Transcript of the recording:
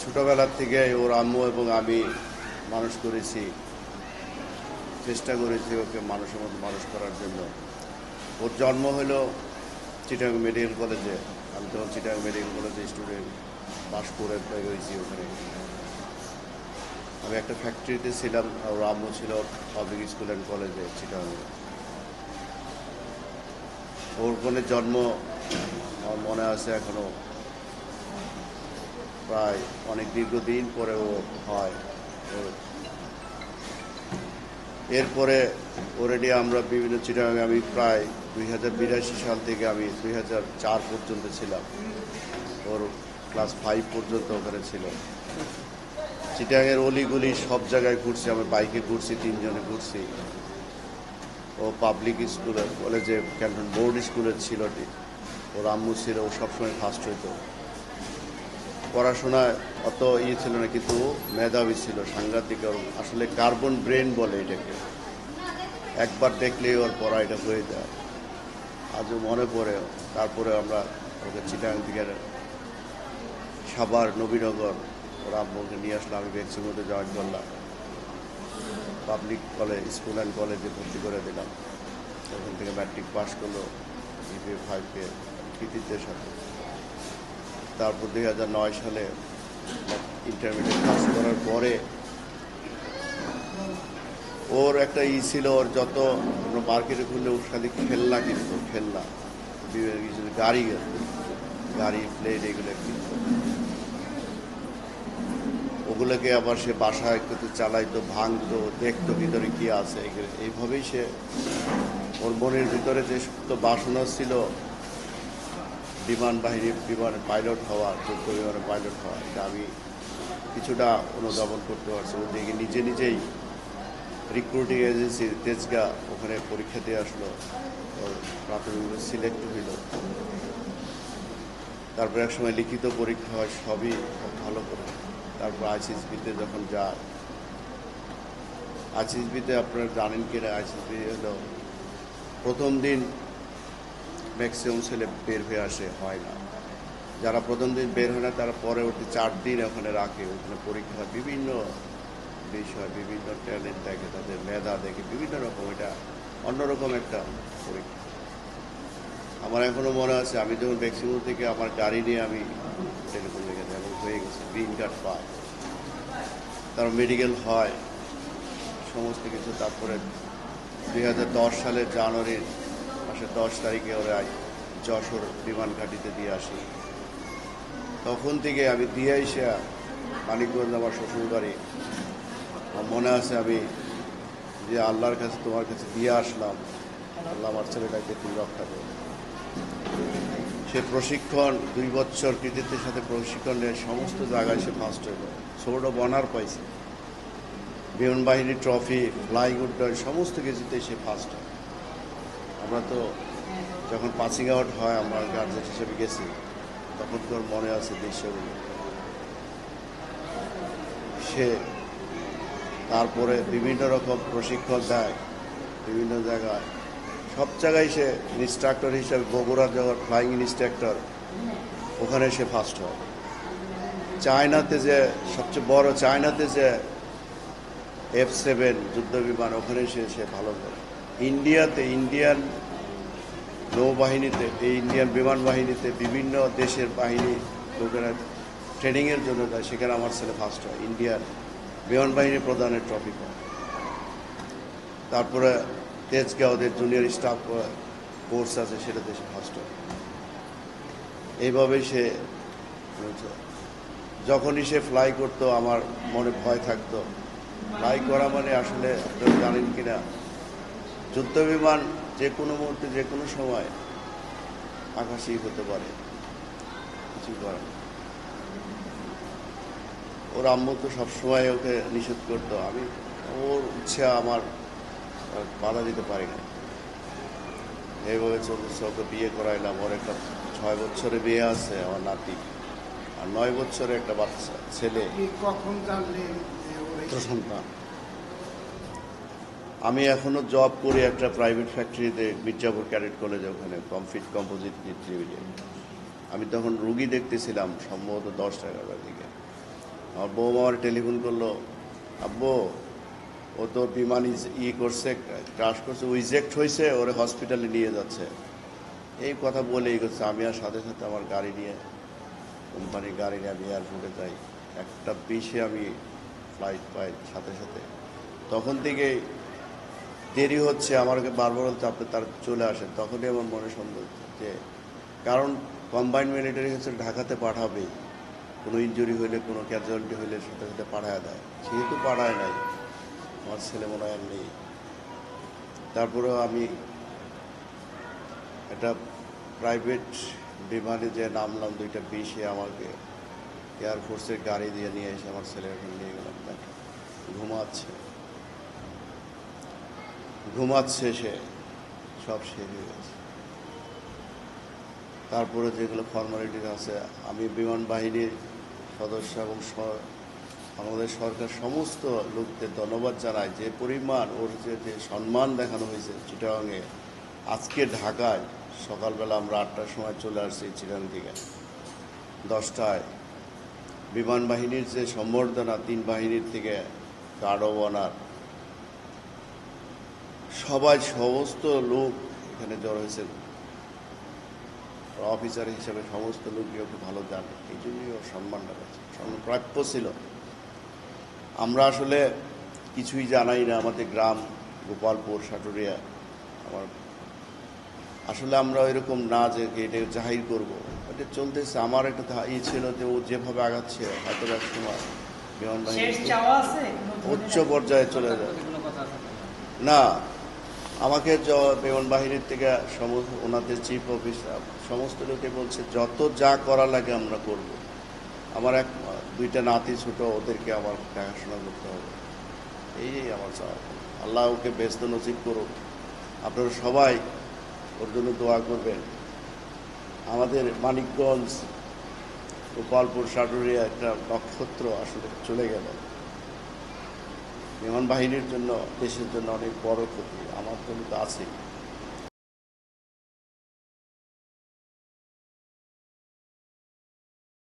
ছোটোবেলার থেকে ওর আম্মু এবং আমি মানুষ করেছি, চেষ্টা করেছি ওকে মানুষের মতো মানুষ করার জন্য। ওর জন্ম হলো চিটাগাং মেডিকেল কলেজে। আমি তখন চিটাগাং মেডিকেল কলেজে স্টুডেন্ট, পাশ করে হয়েছি ওখানে। আমি একটা ফ্যাক্টরিতে ছিলাম, ওর আম্মু ছিল পাবলিক স্কুল অ্যান্ড কলেজে চিটাগাংয়ে। ওর ওখানে জন্ম আমার মনে আছে এখনো, প্রায় অনেক দীর্ঘদিন পরে ও হয়। এরপরে অলরেডি আমরা বিভিন্ন চিটাগাংয়ে, আমি প্রায় 2082 সাল থেকে আমি 2004 পর্যন্ত ছিলাম। ওর ক্লাস 5 পর্যন্ত ওখানে ছিল। চিটাগাংয়ের অলিগুলি সব জায়গায় ঘুরছি, আমি বাইকে ঘুরছি, 3 জনে ঘুরছি। ও পাবলিক স্কুলে, কলেজে, ক্যান্টন বোর্ড স্কুলের ছিল। ওর আম্মু ছিল, ও সবসময় ফার্স্ট হইতো। পড়াশোনায় অত ছিল না, কিন্তু মেধাবী ছিল, সাংঘাতিক। আসলে কার্বন ব্রেন বলে এটাকে। একবার দেখলেই ওর পড়া এটা হয়ে যায়, আজও মনে পড়ে। তারপরে আমরা ওকে চিটাগাং থেকে সাভার, নবীনগর ওর আম্মুকে নিয়ে আসলাম। আমি ভ্যাকসিন মধ্যে জয়েন করলাম, পাবলিক কলেজ, স্কুল অ্যান্ড কলেজে ভর্তি করে দিলাম। ওখান থেকে ম্যাট্রিক পাস করলো GPA 5 কৃতিত্বের সাথে। তারপর 2009 সালে ইন্টারমিডিয়েট পাস করার পরে ওর একটা ছিল, ওর যত মার্কেটে খুললে ওর সাথে খেলনা কিনতো, খেলনা, গাড়ি প্লেট এগুলো কিনতো। ওগুলোকে আবার সে বাসায় করতে চালাইতো, ভাঙতো, দেখতো ভিতরে কি আছে। এইভাবেই সে, ওর মনের ভিতরে যে সুপ্ত বাসনা ছিল বিমানের পাইলট হওয়া, যুদ্ধ বিমানের পাইলট হওয়া, এটা আমি কিছুটা অনুধাবন করতে পারছি। ওদিকে নিজেই রিক্রুটিং এজেন্সি তেজগা, ওখানে পরীক্ষা দিয়ে আসলো, ওর প্রাথমিকভাবে সিলেক্ট হইল। তারপর এক সময় লিখিত পরীক্ষা হয়, সবই ভালো করে। তারপর ICSB-তে যখন যায়, ICSB-তে আপনারা জানেন কিনা, ICSB হলো প্রথম দিন ম্যাক্সিমাম ছেলে বের হয়ে আসে, হয় না। যারা প্রথম দিন বের হয় না, তারা পরবর্তী 4 দিন ওখানে রাখে। ওখানে পরীক্ষা, বিভিন্ন বিষয়, বিভিন্ন ট্যালেন্ট দেখে, তাদের মেধা দেখে, বিভিন্ন রকম। এটা অন্যরকম একটা পরীক্ষা। আমার এখনও মনে আছে, আমি যখন ম্যাক্সিমাম থেকে আমার গাড়ি নিয়ে আমি টেলিফোন লেগে যাই, এবং হয়ে গেছে, গ্রিন কার্ড পাই, তার মেডিকেল হয়, সমস্ত কিছু। তারপরে 2010 সালের জানুয়ারির মাসের 10 তারিখে ওরা যশোর বিমান ঘাঁটিতে দিয়ে আসি। তখন থেকে আমি দিয়ে এসে মানিকগঞ্জ, আমার শ্বশুর বাড়ি, মনে আছে আমি যে আল্লাহর কাছে, তোমার কাছে দিয়ে আসলাম, আল্লাহ আমার ছেলেটাকে তুমি রক্ষা করো। সে প্রশিক্ষণ 2 বছর কৃতিত্বের সাথে প্রশিক্ষণ নিয়ে সমস্ত জায়গায় সে ফার্স্ট হইল। সোর্ড অফ অনার পাইছে, বিমান বাহিনী ট্রফি, ফ্লাইং উড্ডয়ন, সমস্ত কিছুতে সে ফার্স্ট হয়। আমরা তো যখন পাসিং আউট হয়, আমরা গার্জেন হিসেবে গেছি, তখন তোর মনে আছে দৃশ্যগুলো। সে তারপরে বিভিন্ন রকম প্রশিক্ষণ দেয় বিভিন্ন জায়গায়, সব জায়গায় সে ইনস্ট্রাক্টর হিসেবে, বগুড়া যখন ফ্লাইং ইনস্ট্রাক্টর, ওখানে সে ফার্স্ট হয়। চায়নাতে যে সবচেয়ে বড়, চায়নাতে যে F-7 যুদ্ধ বিমান, ওখানে সে ভালো করে। ইন্ডিয়াতে, ইন্ডিয়ান নৌবাহিনীতে, এই ইন্ডিয়ান বিমান বাহিনীতে বিভিন্ন দেশের বাহিনী লোকেরা ট্রেনিংয়ের জন্য যায়, সেখানে আমার ছেলে ফার্স্ট হয়, ইন্ডিয়ান বিমান বাহিনী প্রধানের ট্রফি পায়। তারপরে তেজগাঁও, ওদের জুনিয়র স্টাফ কোর্স আছে, সেটাতে সে ফার্স্ট হয়। এইভাবেই সে, যখনই সে ফ্লাই করতো, আমার মনে ভয় থাকতো। ফ্লাই করা মানে আসলে আপনারা জানেন কিনা, যুদ্ধ বিমান যে কোনো মুহূর্তে, যে কোনো সময় আকাশেই হতে পারে, কিছু করার। ওর আম্মু তো সবসময় ওকে নিষেধ করতো, আমি ওর ইচ্ছা আমার বাধা দিতে পারি না। এইভাবে চলতেছে। ওকে বিয়ে করাইলাম, ওর একটা 6 বছরে বিয়ে আছে, আমার নাতি, আর 9 বছরে একটা বাচ্চা ছেলে। কখন জানলেন সন্তান। আমি এখনো জব করি একটা প্রাইভেট ফ্যাক্টরিতে, মির্জাপুর ক্যাডেট কলেজে, ওখানে কমফিট কম্পোজিট লিমিটেড। আমি তখন রুগী দেখতেছিলাম, সম্ভবত 10-11টার দিকে। আমার বৌমা আমার টেলিফোন করলো, আব্বু ও তো বিমান করছে, ক্রাশ করছে, ইজেক্ট হয়েছে, ওরে হসপিটালে নিয়ে যাচ্ছে। এই কথা বলে এগোচ্ছে। আমি আর সাথে সাথে আমার গাড়ি নিয়ে, কোম্পানির গাড়ি নিয়ে আমি এয়ারপোর্টে যাই। 1:20 আমি ফ্লাইট পাই সাথে সাথে। তখন থেকেই দেরি হচ্ছে, আমাকে বারবার বলতে আপনি তার চলে আসেন। তখনই আমার মনে সন্দেহ যে, কারণ কম্বাইন্ড মিলিটারি হচ্ছে ঢাকাতে পাঠাবেই, কোনো ইনজুরি হইলে, কোনো ক্যাজুয়ালিটি হইলে সাথে সাথে পাঠায় দেয়। যেহেতু পাঠায় নাই, আমার ছেলে মনে হয় আর নেই। তারপরেও আমি একটা প্রাইভেট বিমানে যে নামলাম 2:20 আমাকে এয়ারফোর্সের গাড়ি দিয়ে নিয়ে এসে আমার ছেলে এখন নিয়ে গেলাম। ঘুমাচ্ছে সে, সব শেষ হয়ে গেছে। তারপরে যেগুলো ফর্মালিটিস আছে, আমি বিমান বাহিনীর সদস্য এবং বাংলাদেশ সরকার সমস্ত লোকদের ধন্যবাদ জানাই। যে পরিমাণ ওর যে সম্মান দেখানো হয়েছে চিটাগাংয়ে। আজকে ঢাকায় সকালবেলা আমরা 8টার সময় চলে আসছি চিটাগাং থেকে, 10টায় বিমান বাহিনীর যে সম্বর্ধনা, 3 বাহিনীর থেকে গার্ড অব অনার সবাই, সমস্ত লোক এখানে জড়ো হয়েছে। অফিসার হিসেবে সমস্ত লোকই ওকে ভালো জানে, এই জন্যই ওর সম্মানটা পাচ্ছে, সম্মান প্রাপ্য ছিল। আমরা আসলে কিছুই জানাই না, আমাদের গ্রাম গোপালপুর সাটুরিয়া। আমার আসলে আমরা এরকম না যে এটা জাহির করবো, এটা চলতেছে। আমার একটা ছিল যে ও যেভাবে আগাচ্ছে হয়তো এক সময় বিমান বাহিনী উচ্চ পর্যায়ে চলে যায়। না, আমাকে বিমান বাহিনীর থেকে সমস্ত ওনাদের চিফ অফিসার সমস্ত লোকে বলছে যত যা করা লাগে আমরা করব। আমার 2টা নাতি ছোট, ওদেরকে আমার দেখাশোনা করতে হবে, এই আমার চাওয়া। আল্লাহ ওকে ব্যস্ত নসিব করুক। আপনারা সবাই ওর জন্য দোয়া করবেন। আমাদের মানিকগঞ্জ, গোপালপুর, সাটুরিয়া একটা নক্ষত্র আসলে চলে গেল। বিমান বাহিনীর জন্য, দেশের জন্য অনেক বড় ক্ষতি। আমার জন্য তো আছেই।